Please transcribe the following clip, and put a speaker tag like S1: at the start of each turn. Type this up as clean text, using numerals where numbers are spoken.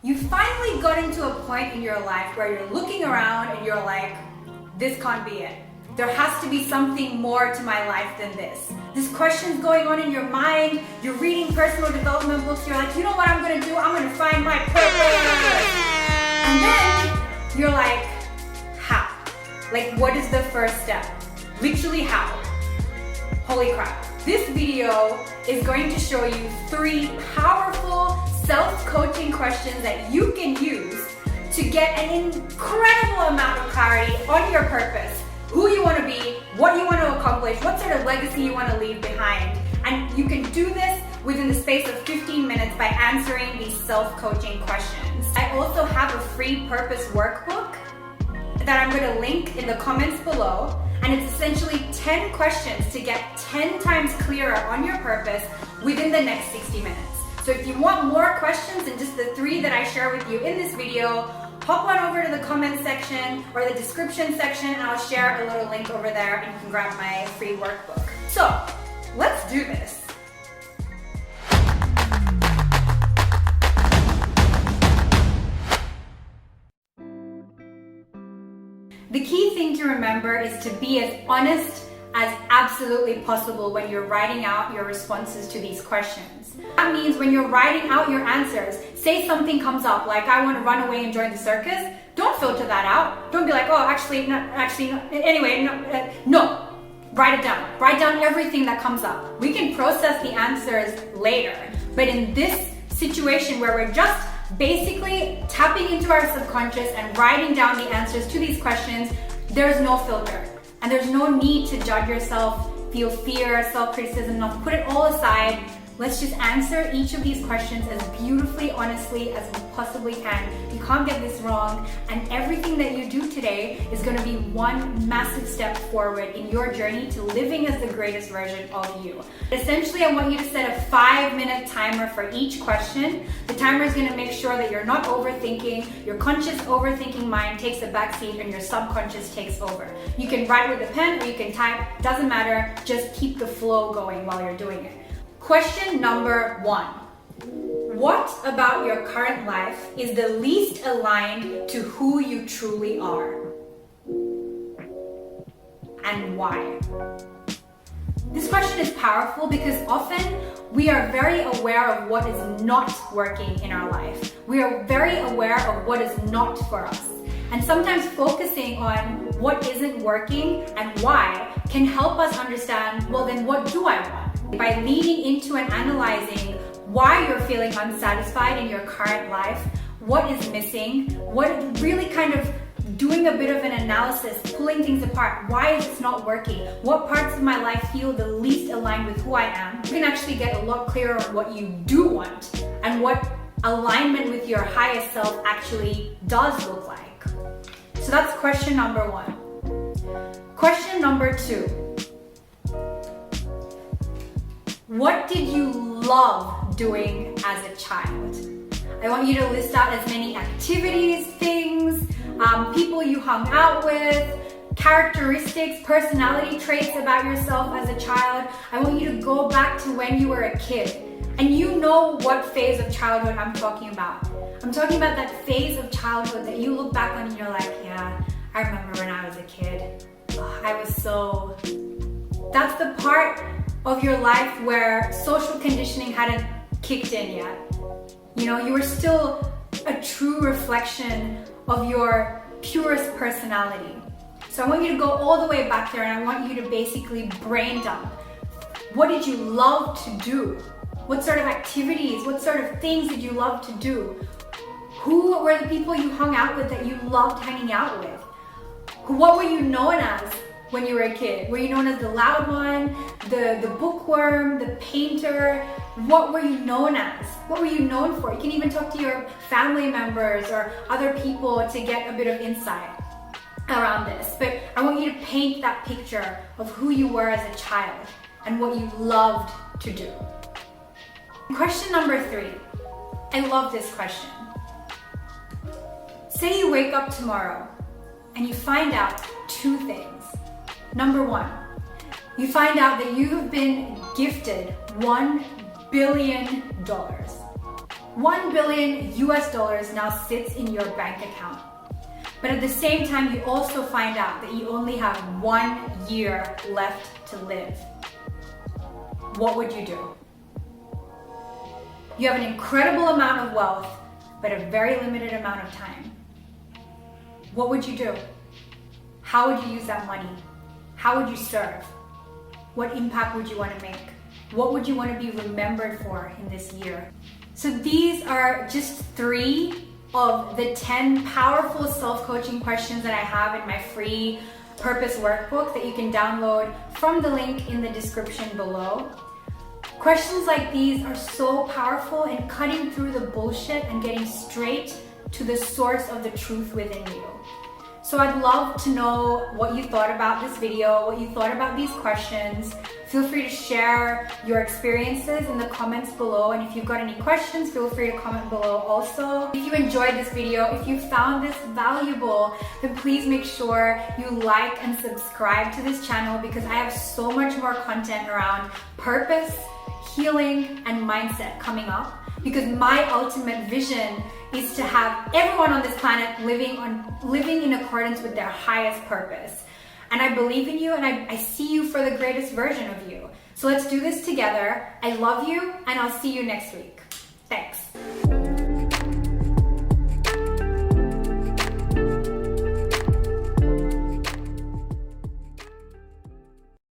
S1: You finally got into a point in your life where you're looking around and you're like, this can't be it. There has to be something more to my life than this. This question's going on in your mind. You're reading personal development books. You're like, you know what I'm gonna do? I'm gonna find my purpose. And then you're like, how? Like, what is the first step? Literally how? Holy crap. This video is going to show you 3 powerful self-coaching questions that you can use to get an incredible amount of clarity on your purpose, who you want to be, what you want to accomplish, what sort of legacy you want to leave behind. And you can do this within the space of 15 minutes by answering these self-coaching questions. I also have a free purpose workbook that I'm going to link in the comments below. And it's essentially 10 questions to get 10 times clearer on your purpose within the next 60 minutes. So if you want more questions than just the 3 that I share with you in this video, hop on over to the comment section or the description section and I'll share a little link over there and you can grab my free workbook. So let's do this. The key thing to remember is to be as honest as absolutely possible when you're writing out your responses to these questions. That means when you're writing out your answers, say something comes up like I want to run away and join the circus, don't filter that out. Don't be like, oh, no. Write it down. Write down everything that comes up. We can process the answers later. But in this situation where we're just basically tapping into our subconscious and writing down the answers to these questions, there's no filter. And there's no need to judge yourself, feel fear, self-criticism, not put it all aside. Let's just answer each of these questions as beautifully, honestly as we possibly can. You can't get this wrong, and everything that you do today is going to be one massive step forward in your journey to living as the greatest version of you. Essentially, I want you to set a 5-minute timer for each question. The timer is going to make sure that you're not overthinking. Your conscious overthinking mind takes a backseat and your subconscious takes over. You can write with a pen or you can type, doesn't matter, just keep the flow going while you're doing it. Question number 1. What about your current life is the least aligned to who you truly are? And why? This question is powerful because often we are very aware of what is not working in our life. We are very aware of what is not for us. And sometimes focusing on what isn't working and why can help us understand, well, then what do I want? By leaning into and analyzing why you're feeling unsatisfied in your current life, what is missing, what really kind of doing a bit of an analysis, pulling things apart. Why is this not working? What parts of my life feel the least aligned with who I am? You can actually get a lot clearer on what you do want and what alignment with your highest self actually does look like. So that's question number 1. Question number 2. What did you love doing as a child? I want you to list out as many activities, things, people you hung out with, characteristics, personality traits about yourself as a child. I want you to go back to when you were a kid. And you know what phase of childhood I'm talking about. I'm talking about that phase of childhood that you look back on and you're like, yeah, I remember when I was a kid. Oh, that's the part of your life where social conditioning hadn't kicked in yet. You know, you were still a true reflection of your purest personality. So I want you to go all the way back there and I want you to basically brain dump. What did you love to do? What sort of activities, what sort of things did you love to do? Who were the people you hung out with that you loved hanging out with? What were you known as when you were a kid? Were you known as the loud one, the bookworm, the painter? What were you known as? What were you known for? You can even talk to your family members or other people to get a bit of insight around this. But I want you to paint that picture of who you were as a child and what you loved to do. Question number 3. I love this question. Say you wake up tomorrow and you find out 2 things. Number 1, you find out that you have been gifted $1 billion. $1 billion US now sits in your bank account. But at the same time, you also find out that you only have 1 year left to live. What would you do? You have an incredible amount of wealth, but a very limited amount of time. What would you do? How would you use that money? How would you serve? What impact would you want to make? What would you want to be remembered for in this year? So these are just 3 of the 10 powerful self-coaching questions that I have in my free purpose workbook that you can download from the link in the description below. Questions like these are so powerful in cutting through the bullshit and getting straight to the source of the truth within you. So I'd love to know what you thought about this video, what you thought about these questions. Feel free to share your experiences in the comments below, and if you've got any questions, feel free to comment below also. If you enjoyed this video, if you found this valuable, then please make sure you like and subscribe to this channel, because I have so much more content around purpose, healing, and mindset coming up, because my ultimate vision is to have everyone on this planet living in accordance with their highest purpose. And I believe in you, and I see you for the greatest version of you. So let's do this together. I love you, and I'll see you next week.